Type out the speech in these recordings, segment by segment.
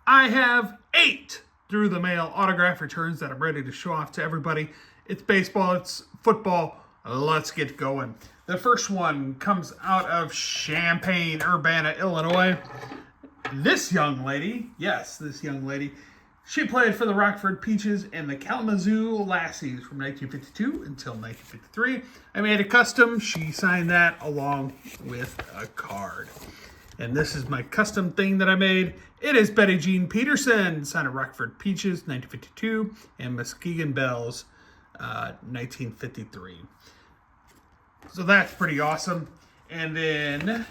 I have 8 through the mail autograph returns that I'm ready to show off to everybody. It's baseball, it's football. Let's get going. The first one comes out of Champaign, Urbana, Illinois. This young lady, she played for the Rockford Peaches and the Kalamazoo Lassies from 1952 until 1953. I made a custom. She signed that along with a card. And this is my custom thing that I made. It is Betty Jean Peterson, signed of Rockford Peaches, 1952, and Muskegon Bells, 1953. So that's pretty awesome. And then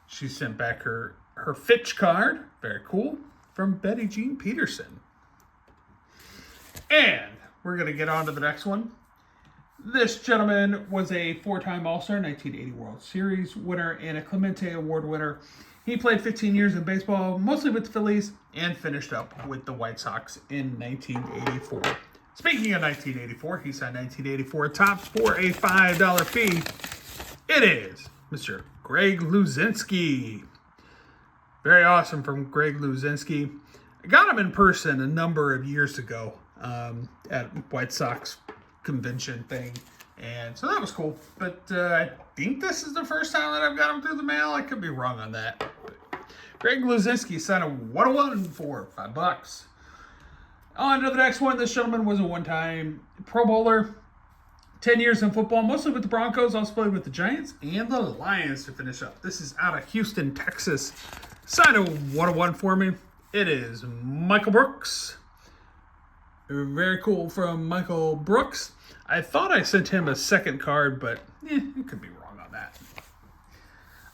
she sent back her Fitch card. Very cool. From Betty Jean Peterson. And we're going to get on to the next one. This gentleman was a 4-time All-Star, 1980 World Series winner, and a Clemente Award winner. He played 15 years in baseball, mostly with the Phillies, and finished up with the White Sox in 1984. Speaking of 1984, he signed 1984 Topps for a $5 fee. It is Mr. Greg Luzinski. Very awesome from Greg Luzinski. I got him in person a number of years ago at White Sox convention thing. And so that was cool. But I think this is the first time that I've got him through the mail. I could be wrong on that. But Greg Luzinski signed a 101 for $5. On to the next one. This gentleman was a one-time Pro Bowler. 10 years in football, mostly with the Broncos. Also played with the Giants and the Lions to finish up. This is out of Houston, Texas. Signed a 101 for me. It is Michael Brooks. Very cool from Michael Brooks. I thought I sent him a second card, but it could be wrong on that.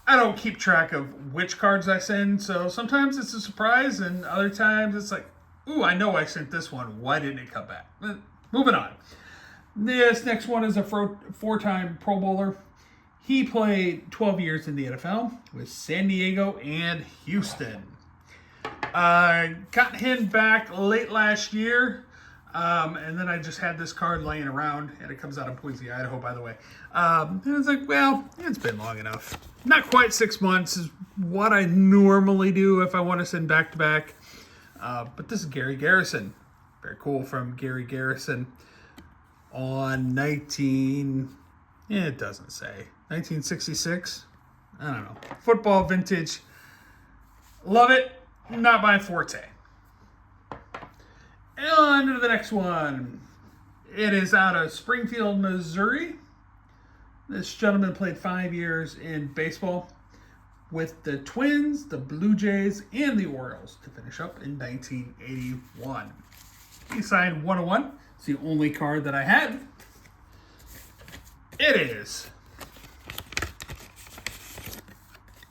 I don't keep track of which cards I send, so sometimes it's a surprise, and other times it's like, ooh, I know I sent this one. Why didn't it come back? But moving on. This next one is a 4-time Pro Bowler. He played 12 years in the NFL with San Diego and Houston. Got him back late last year. And then I just had this card laying around, and it comes out of Boise, Idaho, by the way. And I was like, well, it's been long enough. Not quite 6 months is what I normally do if I want to send back-to-back. But this is Gary Garrison. Very cool from Gary Garrison on it doesn't say. 1966? I don't know. Football vintage. Love it. Not my forte. And on to the next one. It is out of Springfield, Missouri. This gentleman played 5 years in baseball with the Twins, the Blue Jays, and the Orioles to finish up in 1981. He signed 101. It's the only card that I had. It is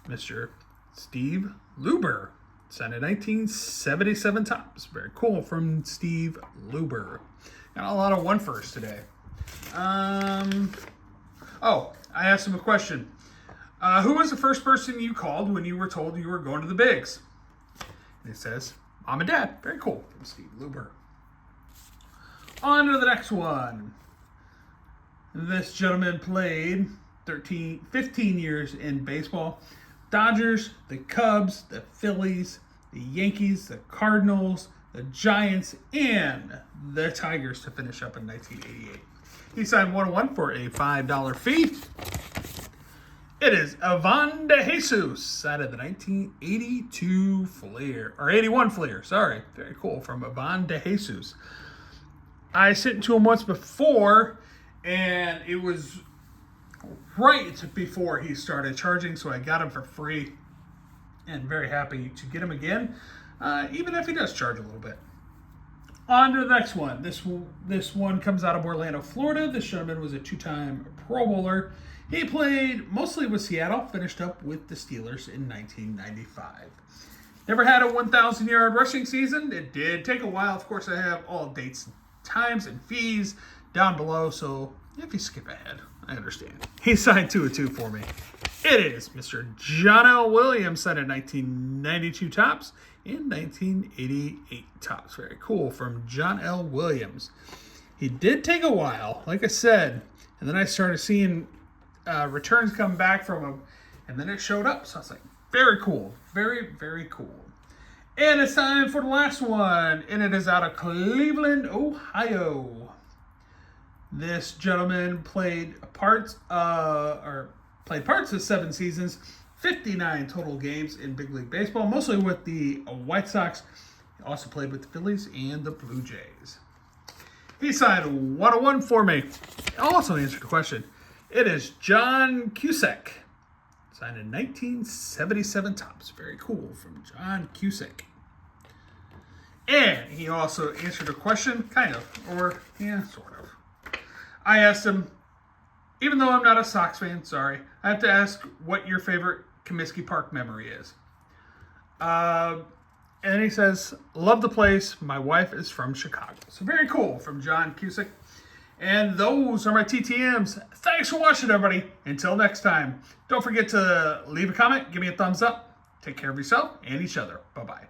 Mr. Steve Luebber. Signed in 1977 Topps. Very cool from Steve Luebber. Got a lot of 1-1s today. I asked him a question. Who was the first person you called when you were told you were going to the bigs? And he says, Mom and Dad. Very cool from Steve Luebber. On to the next one. This gentleman played 15 years in baseball. Dodgers, the Cubs, the Phillies, the Yankees, the Cardinals, the Giants, and the Tigers to finish up in 1988. He signed 101 for a $5 fee. It is Ivan DeJesus out of the 1982 Flair, or 81 Flair, sorry. Very cool from Ivan DeJesus. I sent it to him once before, and it was right before he started charging, so I got him for free, and very happy to get him again, even if he does charge a little bit. On to the next one. This one comes out of Orlando, Florida. This gentleman was a 2-time Pro Bowler. He played mostly with Seattle, finished up with the Steelers in 1995. Never had a 1,000-yard rushing season. It did take a while. Of course, I have all dates, times, and fees down below, so if you skip ahead, I understand. He signed 2 of 2 for me. It is Mr. John L. Williams, signed in 1992 Topps and 1988 Topps. Very cool from John L. Williams. He did take a while, like I said, and then I started seeing returns come back from him, and then it showed up. So I was like, Very cool. Very, very cool. And it's time for the last one, and it is out of Cleveland, Ohio. This gentleman played parts of 7 seasons, 59 total games in Big League Baseball, mostly with the White Sox. He also played with the Phillies and the Blue Jays. He signed 101 for me. Also answered the question. It is John Kucek. Signed in 1977 Topps. Very cool, from John Kucek. And he also answered a question, kind of, or yeah, sort of. I asked him, even though I'm not a Sox fan, sorry, I have to ask what your favorite Comiskey Park memory is. And he says, love the place. My wife is from Chicago. So very cool, from John Kucek. And those are my TTMs. Thanks for watching, everybody. Until next time, don't forget to leave a comment, give me a thumbs up. Take care of yourself and each other. Bye-bye.